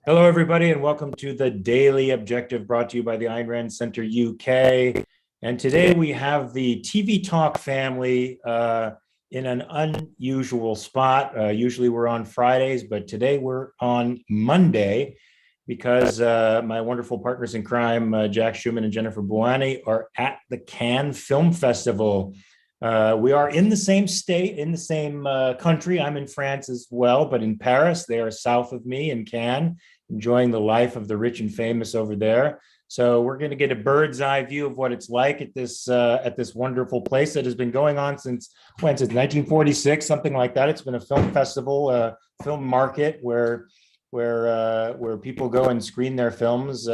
Hello, everybody, and welcome to the Daily Objective brought to you by the Ayn Rand Center UK. And today we have the TV Talk family in an unusual spot. Usually we're on Fridays, but today we're on Monday because my wonderful partners in crime, Jack Schumann and Jennifer Bouani, are at the Cannes Film Festival. We are in the same state, in the same country. I'm in France as well, but in Paris. They are south of me in Cannes, enjoying the life of the rich and famous over there. So we're going to get a bird's eye view of what it's like at this wonderful place that has been going on since 1946, something like that. It's been a film festival, film market where people go and screen their films.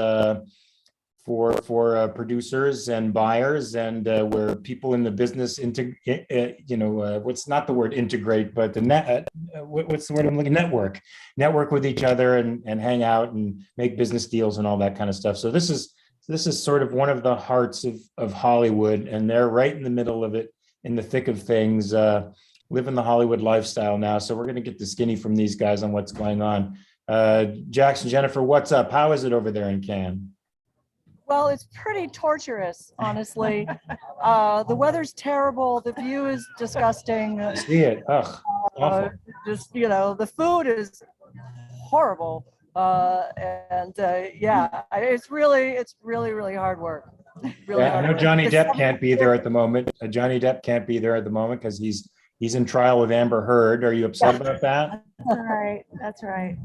For producers and buyers, and where people in the business what's not the word integrate, but the what's the word I'm looking, network with each other and hang out and make business deals and all that kind of stuff. So this is sort of one of the hearts of Hollywood, and they're right in the middle of it, in the thick of things, living the Hollywood lifestyle now. So we're going to get the skinny from these guys on what's going on. Jackson, Jennifer, what's up? How is it over there in Cannes? Well, it's pretty torturous, honestly. The weather's terrible. The view is disgusting. I see it. Ugh, awful. The food is horrible. It's really hard work. Really I know Johnny Depp can't be there at the moment. Johnny Depp can't be there at the moment because he's in trial with Amber Heard. Are you upset about that? That's right.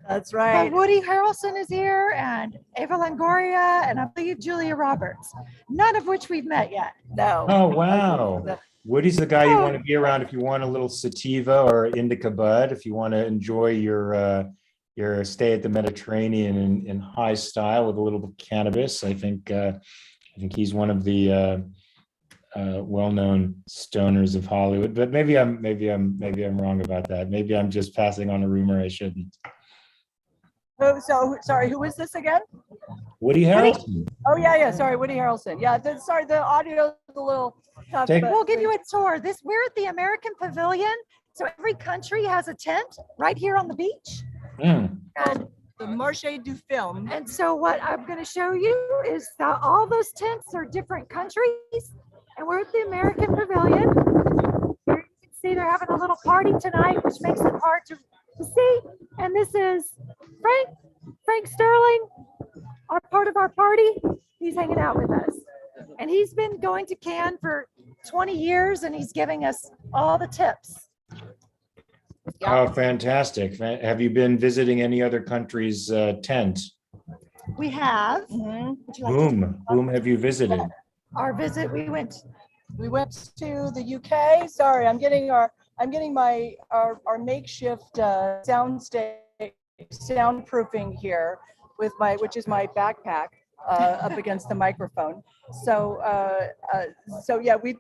That's right. But Woody Harrelson is here, and Eva Longoria, and I believe Julia Roberts, none of which we've met yet. No. Oh, wow. Woody's the guy you want to be around if you want a little sativa or indica bud, if you want to enjoy your stay at the Mediterranean in high style with a little bit of cannabis. I think he's one of the well-known stoners of Hollywood, but maybe I'm wrong about that. Maybe I'm just passing on a rumor I shouldn't. So sorry, who is this again? Woody Harrelson. Oh yeah. Sorry, Woody Harrelson. Yeah, sorry, the audio is a little tough. We'll give you a tour. We're at the American Pavilion, so every country has a tent right here on the beach. Mm. And the Marché du Film. And so what I'm going to show you is that all those tents are different countries, and we're at the American Pavilion. Here you can see they're having a little party tonight, which makes it hard to see. And this is Frank Sterling, part of our party. He's hanging out with us, and he's been going to Cannes for 20 years, and he's giving us all the tips. Oh, fantastic. Have you been visiting any other country's tent? We have. Mm-hmm. Whom have you visited? Our visit, we went to the UK. Sorry, I'm getting my makeshift soundproofing here with which is my backpack up against the microphone. So yeah, we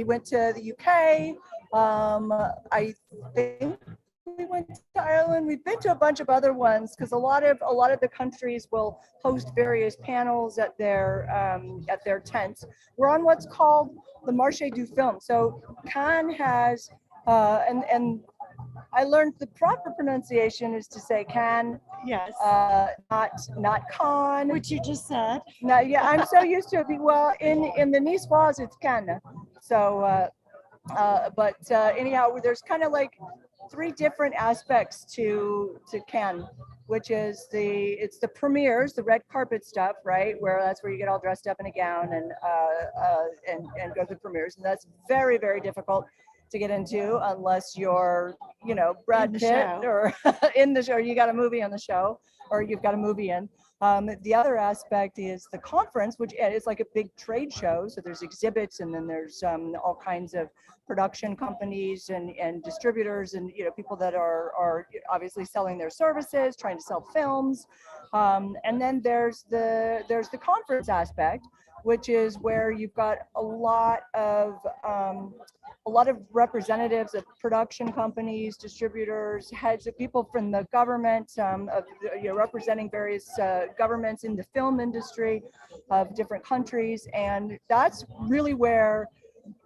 went to the UK. I think we went to Ireland. We've been to a bunch of other ones because a lot of the countries will host various panels at their tents. We're on what's called the Marché du Film. So Cannes has and I learned the proper pronunciation is to say Cannes. Yes. Not Cannes. Which you just said. No, yeah, I'm so used to it. Well, in the Niçoise, it's Cannes. So, anyhow, there's kind of like three different aspects to Cannes, which is it's the premieres, the red carpet stuff, right? That's where you get all dressed up in a gown and go to the premieres, and that's very, very difficult to get into unless you're, Brad Pitt or in the show, or you got a movie on the show, or you've got a movie in. The other aspect is the conference, which is like a big trade show. So there's exhibits, and then there's all kinds of production companies and distributors, and people that are obviously selling their services, trying to sell films. And then there's the conference aspect, which is where you've got a lot of representatives of production companies, distributors, heads of people from the government, representing various governments in the film industry of different countries. And that's really where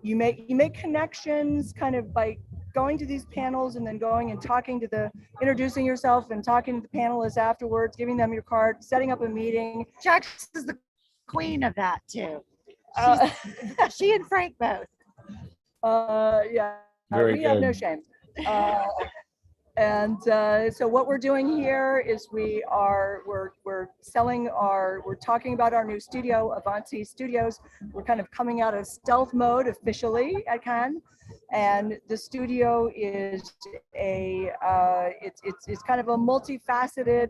you make connections kind of by going to these panels and then going and talking to introducing yourself and talking to the panelists afterwards, giving them your card, setting up a meeting. Jax is the queen of that too. Uh, She and Frank both. Yeah, Very we have no good. shame. So what we're doing here is we're talking about our new studio, Avanti Studios. We're kind of coming out of stealth mode officially at Cannes, and the studio is it's kind of a multifaceted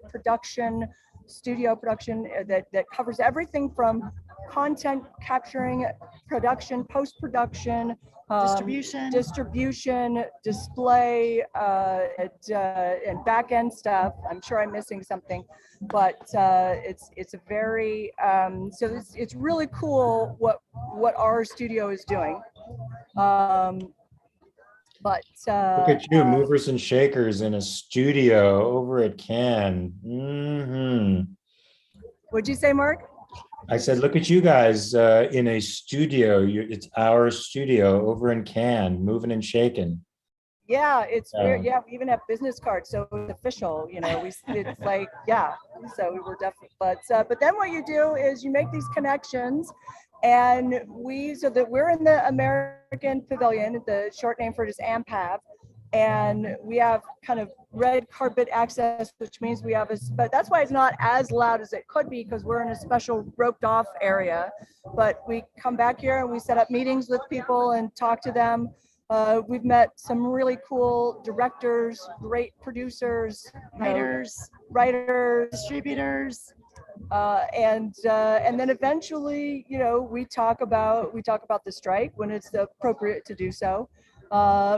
studio production that covers everything from content capturing, production, post-production, distribution, display, and back end stuff. I'm sure I'm missing something, but it's a very it's really cool what our studio is doing. Look at you, movers and shakers in a studio over at Cannes. What'd you say, Mark? I said, look at you guys in a studio. It's our studio over in Cannes, moving and shaking. Yeah, it's weird. Yeah, we even have business cards, so it's official. You know, it's like, yeah. So we were definitely, but then what you do is you make these connections, and so that we're in the American Pavilion. The short name for it is AMPAV, and we have kind of red carpet access, which means we have but that's why it's not as loud as it could be, because we're in a special roped off area. But we come back here and we set up meetings with people and talk to them. We've met some really cool directors, great producers, writers, distributors, and then eventually, you know, we talk about the strike when it's appropriate to do so,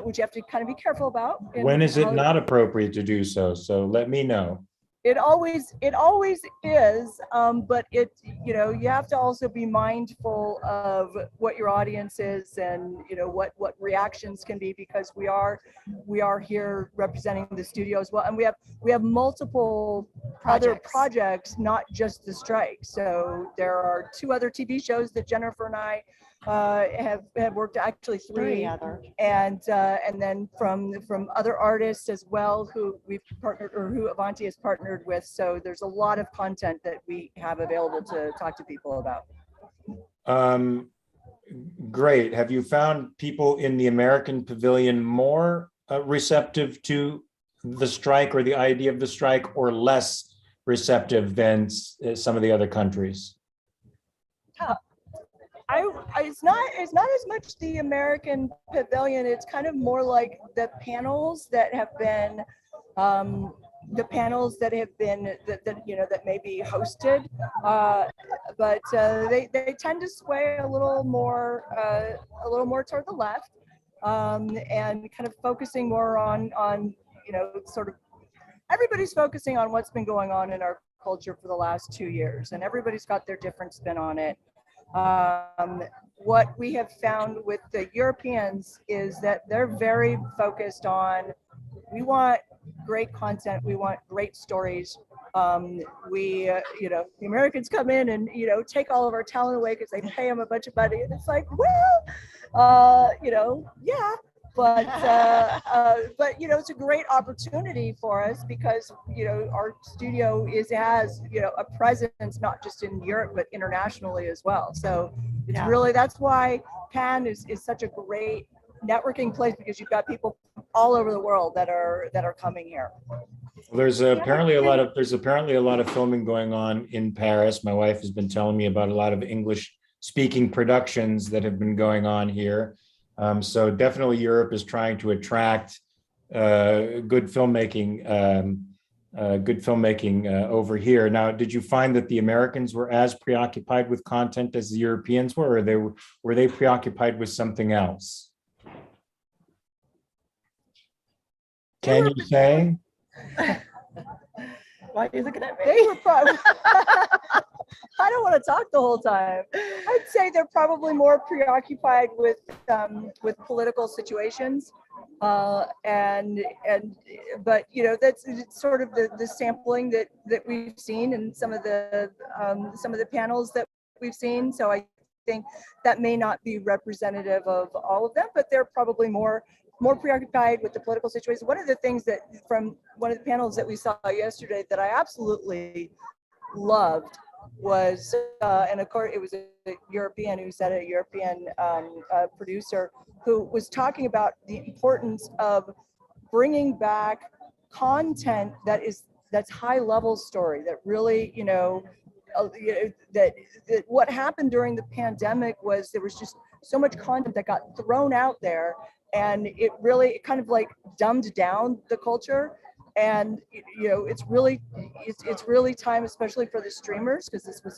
which you have to kind of be careful about. When is it not appropriate to do so? So let me know. It always is, but you know, you have to also be mindful of what your audience is, and you know what reactions can be, because we are here representing the studio as well, and we have multiple other projects, not just the strike. So there are 2 other TV shows that Jennifer and I have worked, actually 3 other, and then from other artists as well who we've partnered, or who Avanti has partnered with. So there's a lot of content that we have available to talk to people about. Great. Have you found people in the American Pavilion more receptive to the strike or the idea of the strike, or less receptive than some of the other countries? It's not as much the American Pavilion. It's kind of more like the panels that have been that you know, that may be hosted, but they tend to sway a little more toward the left, and kind of focusing more on you know, sort of everybody's focusing on what's been going on in our culture for the last 2 years, and everybody's got their different spin on it. What we have found with the Europeans is that they're very focused on, we want great content, we want great stories. You know, the Americans come in and, you know, take all of our talent away because they pay them a bunch of money, and it's like, well, you know, yeah. But you know, it's a great opportunity for us, because you know, our studio has you know, a presence not just in Europe but internationally as well. So it's really, that's why Cannes is such a great networking place, because you've got people all over the world that are coming here. There's apparently a lot of filming going on in Paris. My wife has been telling me about a lot of English speaking productions that have been going on here. So definitely Europe is trying to attract good filmmaking over here. Now, did you find that the Americans were as preoccupied with content as the Europeans were, or were they preoccupied with something else? Can you say? Why are you looking at me? They were probably, I don't want to talk the whole time. I'd say they're probably more preoccupied with political situations, but you know, that's sort of the sampling that we've seen in some of the panels that we've seen. So I think that may not be representative of all of them, but they're probably more more preoccupied with the political situation. One of the things that from one of the panels that we saw yesterday that I absolutely loved was, and of course it was a European who said it, a European producer who was talking about the importance of bringing back content that's high level story that really, that what happened during the pandemic was there was just so much content that got thrown out there, and it kind of like dumbed down the culture. And it's really time, especially for the streamers, because this was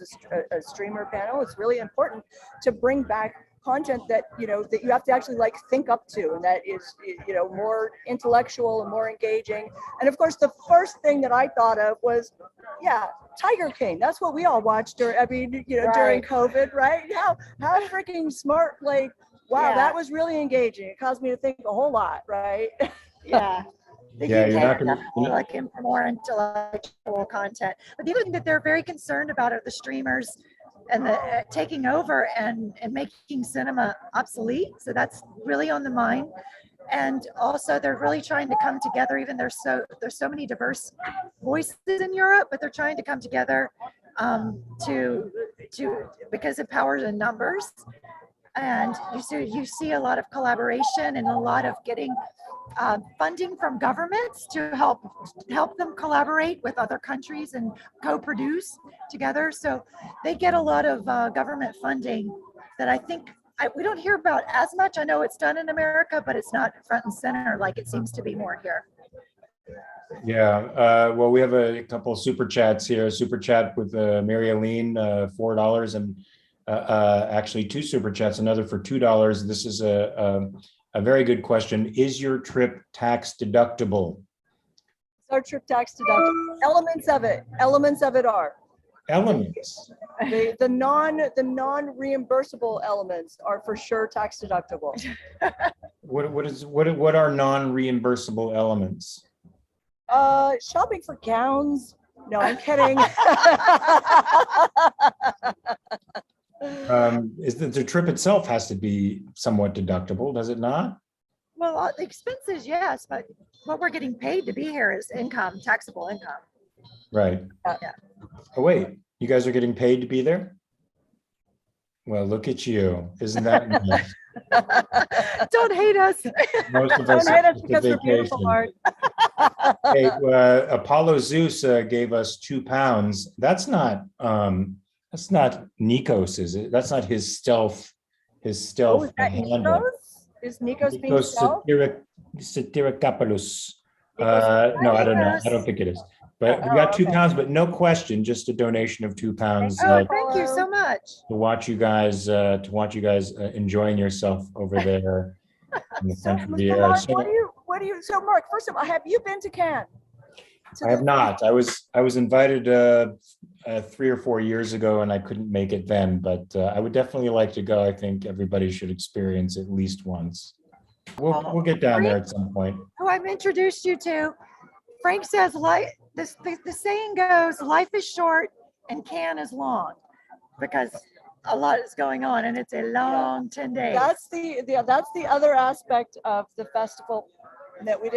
a streamer panel. It's really important to bring back content that that you have to actually like think up to, and that is more intellectual and more engaging. And of course, the first thing that I thought of was, Tiger King. That's what we all watched during during COVID, right? How freaking smart! Like, wow, that was really engaging. It caused me to think a whole lot, right? Yeah. The Yeah, UK you're not are gonna- definitely looking for more intellectual content. But the other thing that they're very concerned about are the streamers and the taking over and making cinema obsolete. So that's really on the mind. And also they're really trying to come together, even there's so many diverse voices in Europe, but they're trying to come together to because of powers and numbers. And you see a lot of collaboration and a lot of getting funding from governments to help them collaborate with other countries and co-produce together. So they get a lot of government funding that I think we don't hear about as much. I know it's done in America, but it's not front and center like it seems to be more here. Yeah, well, we have a couple of super chats here. Super chat with Mary Aline, $4, and actually 2 super chats, another for $2. This is a very good question. Is your trip tax deductible? Is our trip tax deductible? Elements of it are. Elements. The non-reimbursable elements are for sure tax deductible. What are non-reimbursable elements? Shopping for gowns. No, I'm kidding. Is that the trip itself has to be somewhat deductible, does it not? Well, the expenses, yes, but what we're getting paid to be here is income, taxable income. Right. Yeah. Oh, wait, you guys are getting paid to be there? Well, look at you. Isn't that nice? Don't hate us. Most of us Don't hate us it's a because we're beautiful, vacation. Art. Hey, Apollo Zeus gave us £2. That's not Nikos, is it? That's not his stealth. His stealth. Oh, is that handle. Nikos? Is Nikos being Nikos stealth? Satirikopoulos. No, I don't know. I don't think it is. But we got £2, but no question, just a donation of £2 Oh, thank you so much. to watch you guys enjoying yourself over there in the So, country. Mr. Mark, so Mark, first of all, have you been to Cannes? I have not. I was invited 3 or 4 years ago, and I couldn't make it then. But I would definitely like to go. I think everybody should experience at least once. We'll get down there at some point. Who I've introduced you to, Frank says, the saying goes, life is short and Cannes is long, because a lot is going on, and it's a long 10 days. That's the other aspect of the festival that we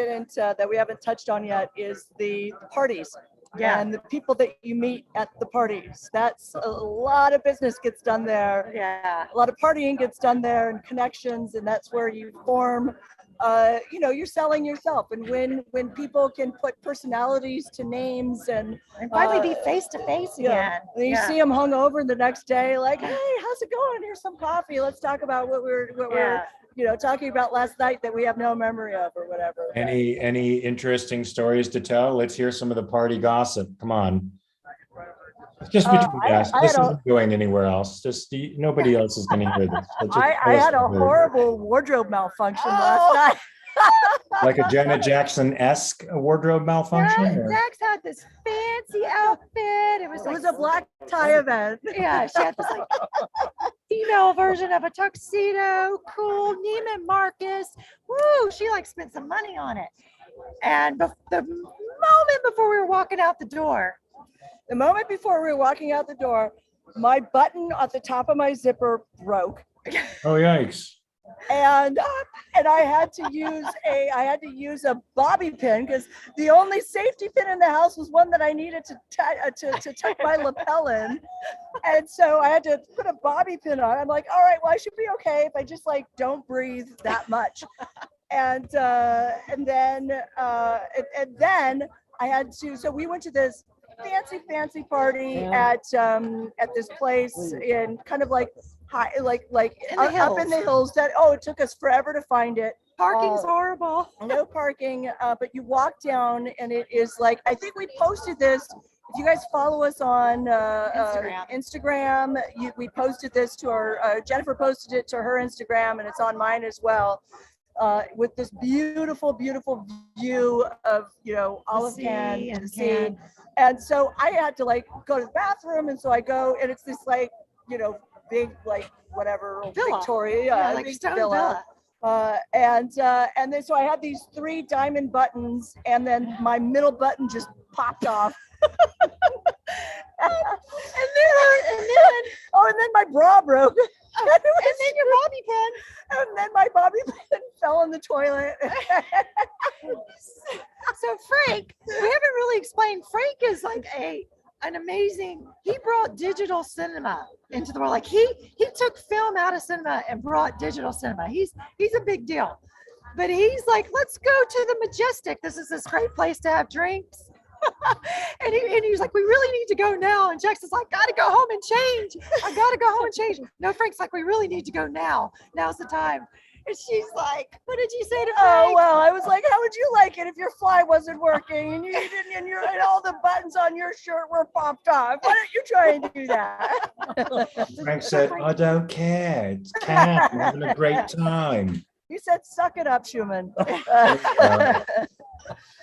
haven't touched on yet, is the parties. Yeah. And the people that you meet at the parties. That's a lot of business gets done there. Yeah. A lot of partying gets done there, and connections, and that's where you form you're selling yourself. And when people can put personalities to names and finally be face to face again. And you see them hung over the next day, like, hey, how's it going? Here's some coffee. Let's talk about what we're talking about last night that we have no memory of, or whatever. Any interesting stories to tell? Let's hear some of the party gossip. Come on. Just between us. This isn't going anywhere else. Just nobody else is going to hear this. I had a horrible wardrobe malfunction last night. Like a Janet Jackson-esque wardrobe malfunction? Jax had this fancy outfit. It was a black tie event. Yeah, she had this like female version of a tuxedo. Cool. Neiman Marcus. Woo! She spent some money on it. And the moment before we were walking out the door, my button at the top of my zipper broke. Oh, yikes. and I had to use a bobby pin because the only safety pin in the house was one that I needed to tuck my lapel in, and so I had to put a bobby pin on. I'm like, all right, well, I should be okay if I just like don't breathe that much, and then I had to. So we went to this fancy party at this place in kind of like high, like up in the hills. That it took us forever to find it. Parking's horrible. No parking, but you walk down and it is like, I think we posted this. If you guys follow us on Instagram, we posted this to our, Jennifer posted it to her Instagram, and it's on mine as well, with this beautiful, beautiful view of, Olive Can and the sea. And so I had to like go to the bathroom, and so I go, and it's this like, big, like whatever, Villa. Victoria, like big stone villa. And then so I had these 3 diamond buttons, and then my middle button just popped off. and then my bra broke. And then your bobby pin. And then my bobby pin fell in the toilet. So Frank, we haven't really explained. Frank is like an amazing. He brought digital cinema into the world. Like he took film out of cinema and brought digital cinema. He's a big deal. But he's like, let's go to the Majestic. This is this great place to have drinks. and he was like, we really need to go now. And Jackson's like, gotta go home and change. I gotta go home and change. No, Frank's like, we really need to go now. Now's the time. And she's like, what did you say to Frank? Oh, well, I was like, how would you like it if your fly wasn't working and you didn't, and all the buttons on your shirt were popped off? Why don't you try and do that? Frank said, I don't care. It's Cam. I'm having a great time. You said, suck it up, Schumann.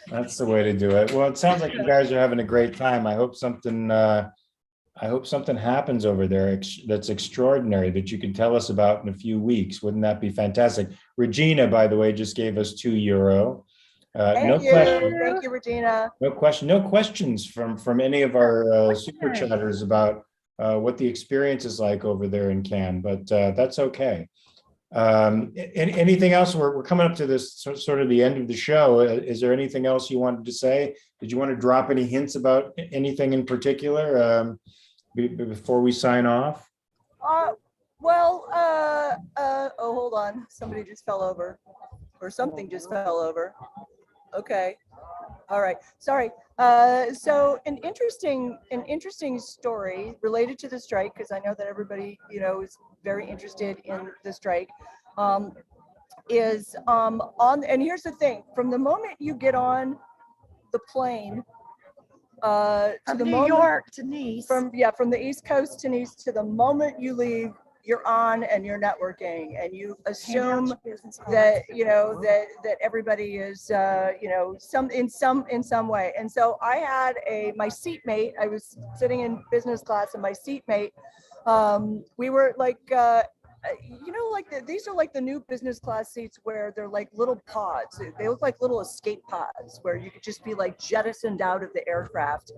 That's the way to do it. Well, it sounds like you guys are having a great time. I hope something happens over there that's extraordinary that you can tell us about in a few weeks. Wouldn't that be fantastic? Regina, by the way, just gave us €2. Thank you, Regina. No questions from any of our super chatters about what the experience is like over there in Cannes, but that's okay. Anything else? We're coming up to this sort of the end of the show. Is there anything else you wanted to say? Did you want to drop any hints about anything in particular before we sign off? Hold on. Somebody just fell over, or something just fell over. Okay. All right. Sorry. So an interesting story related to the strike, because I know that everybody, is very interested in the strike, is and here's the thing: from the moment you get on the plane, from New York to Nice, from the East Coast to Nice, to the moment you leave, you're on and you're networking, and you assume that that everybody is in some way. And so I had my seatmate. I was sitting in business class, and my seatmate, we were like these are like the new business class seats where they're like little pods. They look like little escape pods where you could just be like jettisoned out of the aircraft.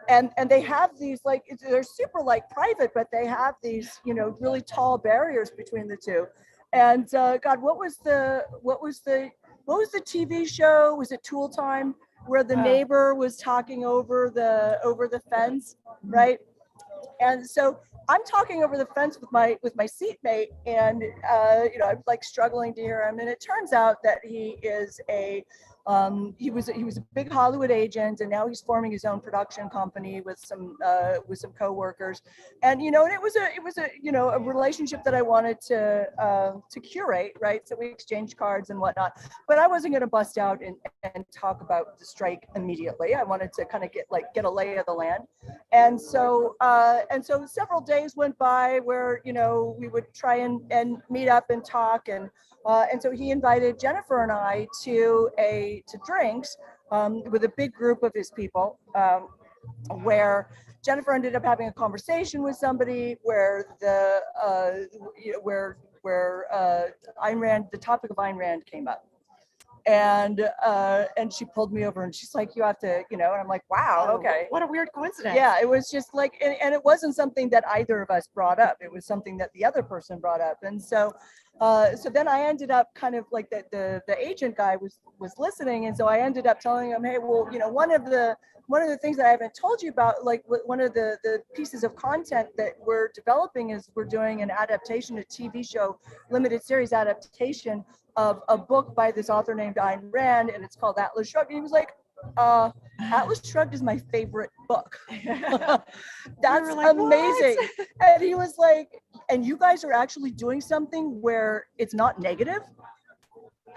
And they have these, like, they're super like private, but they have these, really tall barriers between the two. And God, what was the TV show? Was it Tool Time, where the neighbor was talking over the fence, right? And so I'm talking over the fence with my seatmate, and I'm like struggling to hear him. And it turns out that he is he was a big Hollywood agent, and now he's forming his own production company with some coworkers. And and it was a relationship that I wanted to curate, right? So we exchanged cards and whatnot. But I wasn't going to bust out and talk about the strike immediately. I wanted to kind of get a lay of the land. And so several days went by where we would try and meet up and talk, and so he invited Jennifer and I to drinks with a big group of his people, where Jennifer ended up having a conversation with somebody where Ayn Rand, the topic of Ayn Rand came up. And she pulled me over and she's like, you have to, and I'm like, wow, okay. What a weird coincidence. Yeah, it was just like, and it wasn't something that either of us brought up. It was something that the other person brought up. And so So then I ended up kind of like the agent guy was listening, and so I ended up telling him, hey, well, you know, one of the things that I haven't told you about, like one of the pieces of content that we're developing is we're doing an adaptation, a TV show, limited series adaptation of a book by this author named Ayn Rand, and it's called Atlas Shrugged. And he was like, Atlas Shrugged is my favorite book. That's like, amazing. And he was like, and you guys are actually doing something where it's not negative?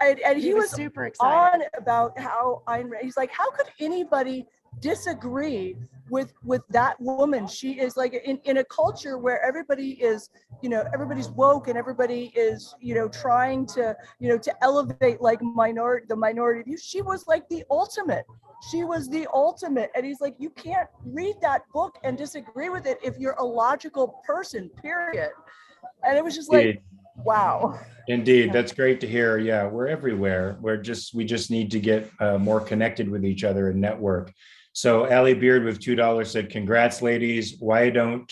And he was super excited on about how Ayn Rand, he's like, how could anybody disagree with that woman? She is like in a culture where everybody is, you know, everybody's woke and everybody is, you know, trying to, you know, to elevate like the minority view. She was like the ultimate. She was the ultimate. And he's like, you can't read that book and disagree with it if you're a logical person, period. And it was just like, wow. Indeed, that's great to hear. Yeah, we're everywhere. We just need to get more connected with each other and network. So Allie Beard with $2 said, "Congrats, ladies. Why don't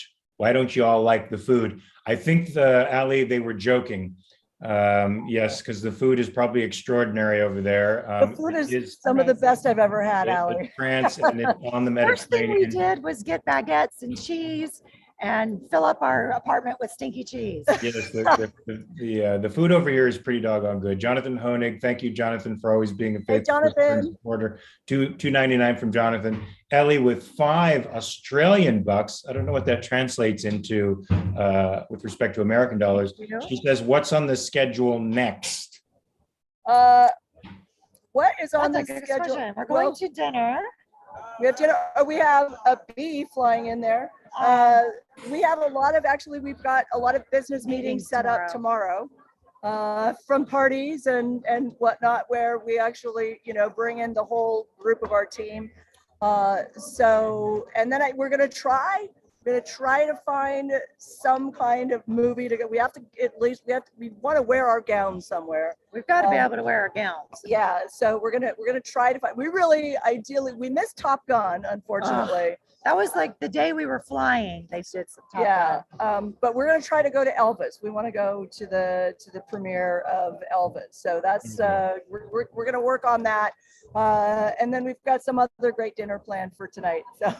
you all like the food?" I think Allie, they were joking. Yes, because the food is probably extraordinary over there. The food is some of the best I've ever had, Allie. France and it's on the First thing we Mediterranean. did was get baguettes and cheese and fill up our apartment with stinky cheese. Yes, the food over here is pretty doggone good. Jonathan Honig, thank you, Jonathan, for always being a faithful supporter. $2.99 from Jonathan. Ellie with 5 Australian bucks. I don't know what that translates into with respect to American dollars. She says, "What's on the schedule next?" What is on That's the a good schedule? question. We're going to dinner. We have dinner. We have a bee flying in there. We have a lot of, actually, we've got a lot of business meetings set up tomorrow, from parties and whatnot, where we actually, you know, bring in the whole group of our team. So, and then we're going to try to find some kind of movie to go. We have to, at least we want to wear our gowns somewhere. We've got to be able to wear our gowns. Yeah. So we're going to try to find, we missed Top Gun, unfortunately. That was like the day we were flying. They did some Top Gun. But we're going to try to go to Elvis. We want to go to the premiere of Elvis. So that's, we're going to work on that. And then we've got some other great dinner planned for tonight. So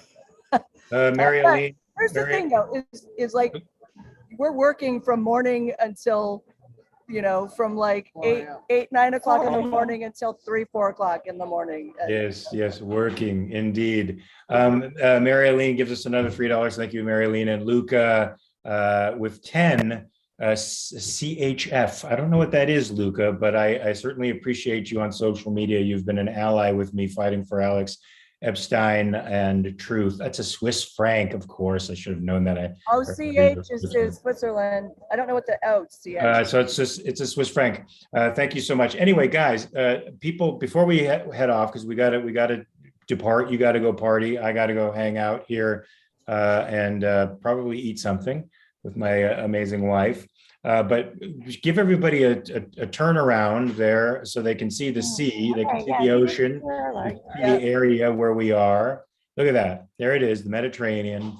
Mary Lee. Here's the thing though, is like, we're working from morning until, you know, from like 9 o'clock in the morning until 3, 4 o'clock in the morning. Yes, working indeed. Mary Aline gives us another $3. Thank you, Mary Aline. And Luca with 10 CHF. I don't know what that is, Luca, but I certainly appreciate you on social media. You've been an ally with me fighting for Alex Epstein and truth. That's a Swiss franc, of course. I should have known that. CH is Switzerland. I don't know what the CH. So it's a Swiss franc. Thank you so much. Anyway, guys, people, before we head off, because we gotta depart. You got to go party. I got to go hang out here and probably eat something with my amazing wife. But give everybody a turnaround there so they can see the sea, they can see the ocean, the area where we are. Look at that. There it is, the Mediterranean.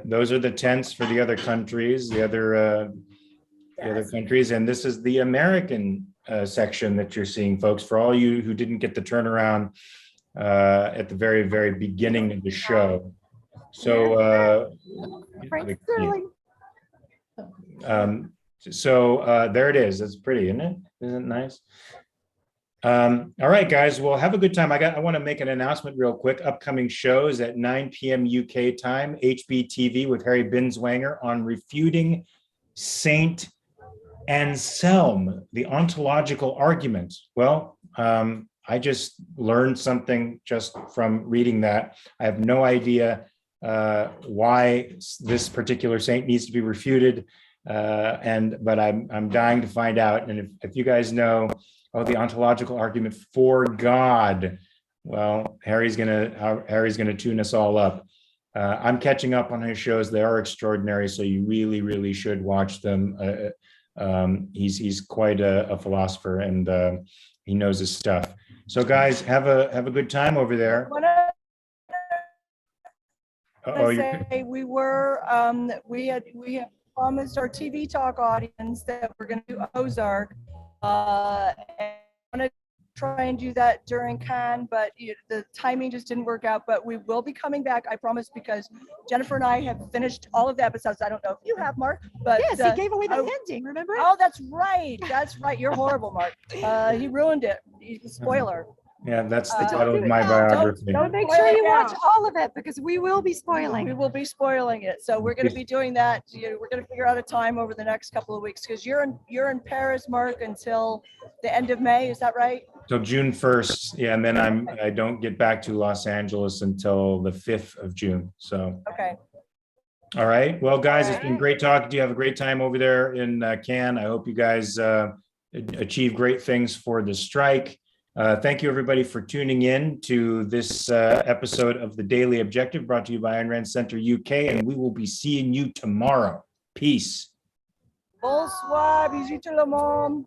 Those are the tents for the other countries, the other countries. And this is the American section that you're seeing, folks, for all you who didn't get the turnaround at the very, very beginning of the show. So, there it is. It's pretty, isn't it? Isn't it nice? All right, guys. Well, have a good time. I want to make an announcement real quick. Upcoming shows at 9 p.m. UK time, HBTV with Harry Binswanger on refuting Saint Anselm, the ontological argument. Well, I just learned something just from reading that. I have no idea why this particular saint needs to be refuted. But I'm dying to find out. And if you guys know, the ontological argument for God, well, Harry's gonna tune us all up. I'm catching up on his shows. They are extraordinary, so you really, really should watch them. He's quite a philosopher, and he knows his stuff. So, guys, have a good time over there. We were we had promised our TV talk audience that we're going to do Ozark. And I'm going to try and do that during Cannes, but the timing just didn't work out. But we will be coming back, I promise, because Jennifer and I have finished all of the episodes. I don't know if you have, Mark, but Yes, he gave away the ending, remember? Oh, that's right. That's right. You're horrible, Mark. He ruined it. He's a spoiler. Yeah, that's the Don't title do of it my now. biography. Don't make Spoil sure it you watch now. all of it because we will be We spoiling. will be spoiling it. So we're going to be doing that. We're going to figure out a time over the next couple of weeks because you're in Paris, Mark, until the end of May. Is that right? So June 1st, yeah, and then I don't get back to Los Angeles until the 5th of June. So, Okay. all right. Well, guys, All it's been right. great talking to you. Have a great time over there in Cannes. I hope you guys achieve great things for the strike. Thank you, everybody, for tuning in to this episode of the Daily Objective brought to you by Ayn Rand Center UK, and we will be seeing you tomorrow. Peace. Bonsoir. Bisous tout le monde.